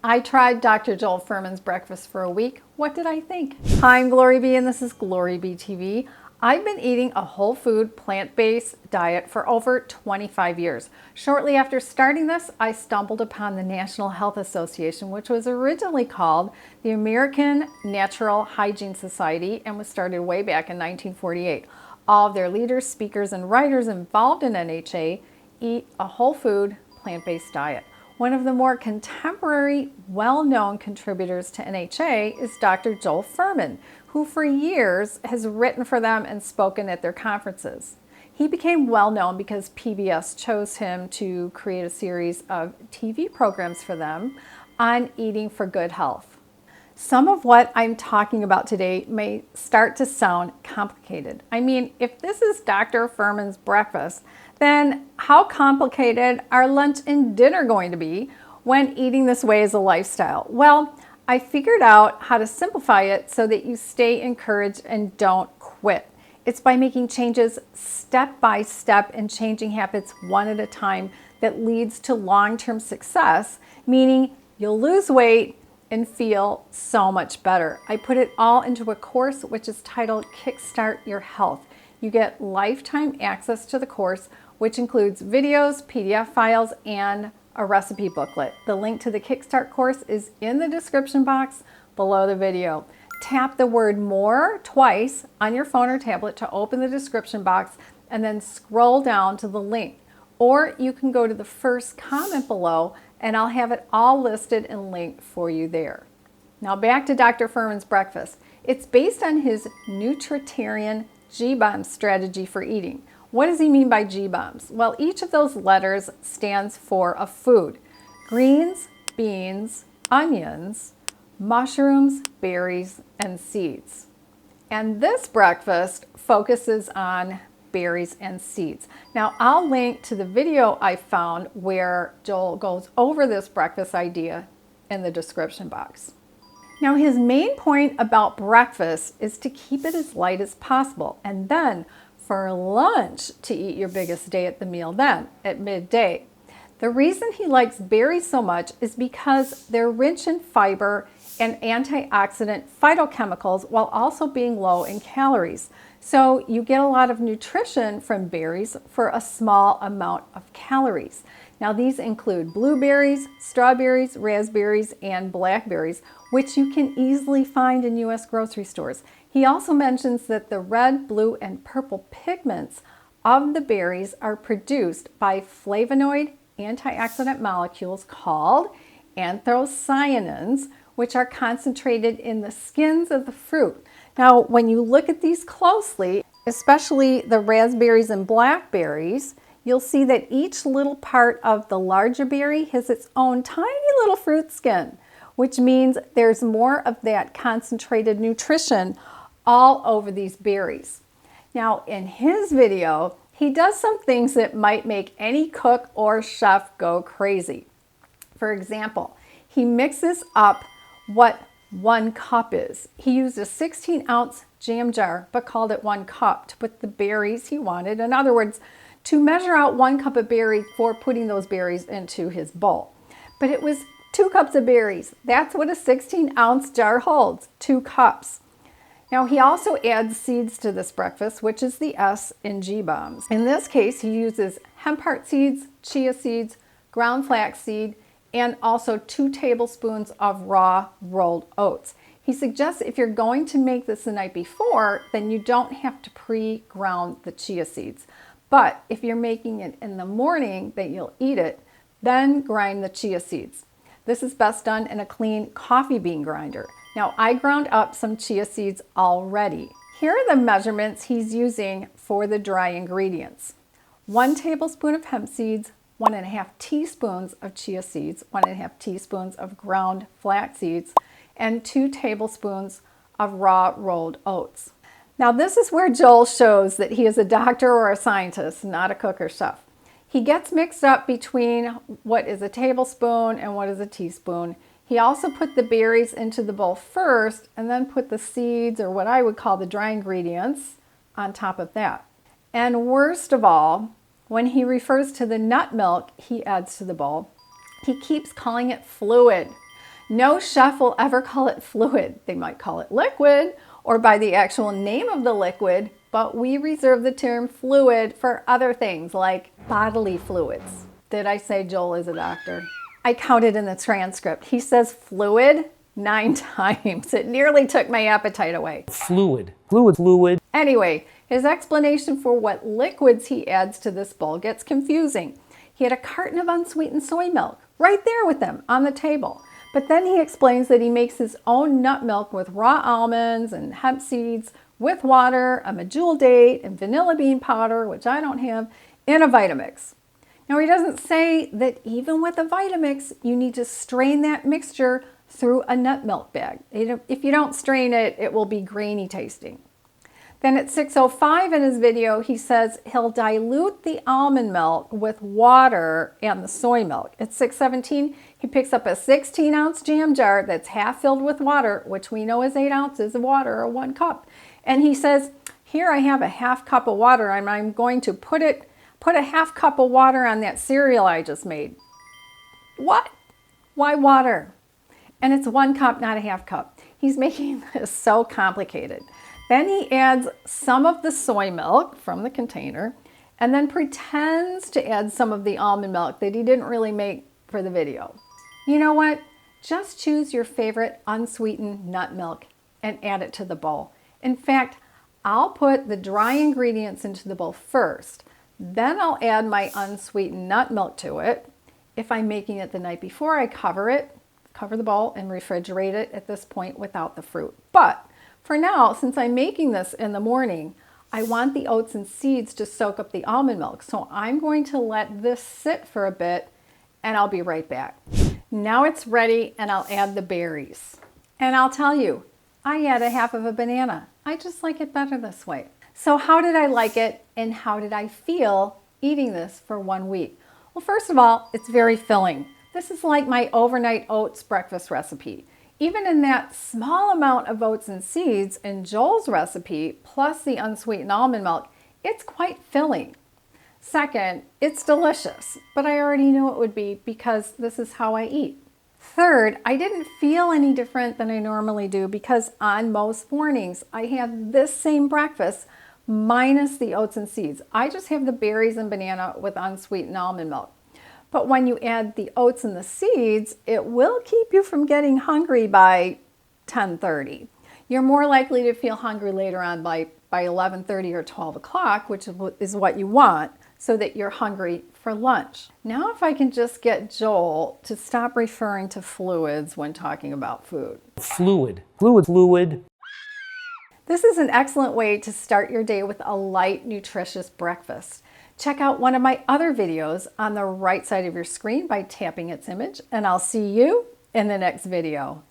I tried Dr. Joel Fuhrman's breakfast for a week. What did I think? Hi, I'm GloryB and this is GloryB-TV. I've been eating a whole food, plant-based diet for over 25 years. Shortly after starting this, I stumbled upon the National Health Association, which was originally called the American Natural Hygiene Society and was started way back in 1948. All of their leaders, speakers, and writers involved in NHA eat a whole food, plant-based diet. One of the more contemporary, well-known contributors to NHA is Dr. Joel Fuhrman, who for years has written for them and spoken at their conferences. He became well-known because PBS chose him to create a series of TV programs for them on eating for good health. Some of what I'm talking about today may start to sound complicated. I mean, if this is Dr. Fuhrman's breakfast, then how complicated are lunch and dinner going to be when eating this way as a lifestyle? Well, I figured out how to simplify it so that you stay encouraged and don't quit. It's by making changes step by step and changing habits one at a time that leads to long-term success, meaning you'll lose weight and feel so much better. I put it all into a course which is titled Kickstart Your Health. You get lifetime access to the course, which includes videos, PDF files, and a recipe booklet. The link to the Kickstart course is in the description box below the video. Tap the word more twice on your phone or tablet to open the description box and then scroll down to the link. Or you can go to the first comment below and I'll have it all listed and linked for you there. Now back to Dr. Fuhrman's breakfast. It's based on his nutritarian G-BOMB strategy for eating. What does he mean by G-BOMBs? Well, each of those letters stands for a food. Greens, beans, onions, mushrooms, berries, and seeds. And this breakfast focuses on berries and seeds. Now, I'll link to the video I found where Joel goes over this breakfast idea in the description box. Now, his main point about breakfast is to keep it as light as possible, and then for lunch to eat your biggest day at the meal then, at midday. The reason he likes berries so much is because they're rich in fiber and antioxidant phytochemicals while also being low in calories. So you get a lot of nutrition from berries for a small amount of calories. Now these include blueberries, strawberries, raspberries, and blackberries, which you can easily find in U.S. grocery stores. He also mentions that the red, blue, and purple pigments of the berries are produced by flavonoid antioxidant molecules called anthocyanins, which are concentrated in the skins of the fruit. Now, when you look at these closely, especially the raspberries and blackberries, you'll see that each little part of the larger berry has its own tiny little fruit skin, which means there's more of that concentrated nutrition all over these berries. Now, in his video, he does some things that might make any cook or chef go crazy. For example, he mixes up what 1 cup is. He used a 16-ounce jam jar, but called it 1 cup to put the berries he wanted. In other words, to measure out 1 cup of berries for putting those berries into his bowl. But it was 2 cups of berries. That's what a 16-ounce jar holds, 2 cups. Now he also adds seeds to this breakfast, which is the S in G-BOMBs. In this case, he uses hemp heart seeds, chia seeds, ground flaxseed, and also 2 tablespoons of raw rolled oats. He suggests if you're going to make this the night before, then you don't have to pre-ground the chia seeds. But if you're making it in the morning that you'll eat it, then grind the chia seeds. This is best done in a clean coffee bean grinder. Now, I ground up some chia seeds already. Here are the measurements he's using for the dry ingredients. 1 tablespoon of hemp seeds, 1.5 teaspoons of chia seeds, 1.5 teaspoons of ground flax seeds, and 2 tablespoons of raw rolled oats. Now, this is where Joel shows that he is a doctor or a scientist, not a cook or chef. He gets mixed up between what is a tablespoon and what is a teaspoon. He also put the berries into the bowl first and then put the seeds, or what I would call the dry ingredients, on top of that. And worst of all, when he refers to the nut milk he adds to the bowl, he keeps calling it fluid. No chef will ever call it fluid. They might call it liquid or by the actual name of the liquid, but we reserve the term fluid for other things like bodily fluids. Did I say Joel is a doctor? I counted in the transcript. He says fluid 9 times. It nearly took my appetite away. Fluid, fluid, fluid. Anyway, his explanation for what liquids he adds to this bowl gets confusing. He had a carton of unsweetened soy milk right there with him on the table. But then he explains that he makes his own nut milk with raw almonds and hemp seeds, with water, a medjool date, and vanilla bean powder, which I don't have, in a Vitamix. Now he doesn't say that even with a Vitamix, you need to strain that mixture through a nut milk bag. If you don't strain it, it will be grainy tasting. Then at 6:05 in his video, he says he'll dilute the almond milk with water and the soy milk. At 6:17, he picks up a 16-ounce jam jar that's half filled with water, which we know is 8 ounces of water or 1 cup. And he says, here I have a half cup of water and I'm going to put a half cup of water on that cereal I just made. What? Why water? And it's 1 cup, not a half cup. He's making this so complicated. Then he adds some of the soy milk from the container and then pretends to add some of the almond milk that he didn't really make for the video. You know what? Just choose your favorite unsweetened nut milk and add it to the bowl. In fact, I'll put the dry ingredients into the bowl first. Then I'll add my unsweetened nut milk to it. If I'm making it the night before, I cover the bowl and refrigerate it at this point without the fruit. But for now, since I'm making this in the morning, I want the oats and seeds to soak up the almond milk. So I'm going to let this sit for a bit and I'll be right back. Now it's ready and I'll add the berries. And I'll tell you, I add a half of a banana. I just like it better this way. So how did I like it and how did I feel eating this for 1 week? Well, first of all, it's very filling. This is like my overnight oats breakfast recipe. Even in that small amount of oats and seeds in Joel's recipe, plus the unsweetened almond milk, it's quite filling. Second, it's delicious, but I already knew it would be because this is how I eat. Third, I didn't feel any different than I normally do because on most mornings, I have this same breakfast minus the oats and seeds. I just have the berries and banana with unsweetened almond milk. But when you add the oats and the seeds, it will keep you from getting hungry by 10:30. You're more likely to feel hungry later on by 11:30 or 12 o'clock, which is what you want, so that you're hungry for lunch. Now if I can just get Joel to stop referring to fluids when talking about food. Fluid, fluid, fluid. This is an excellent way to start your day with a light, nutritious breakfast. Check out one of my other videos on the right side of your screen by tapping its image, and I'll see you in the next video.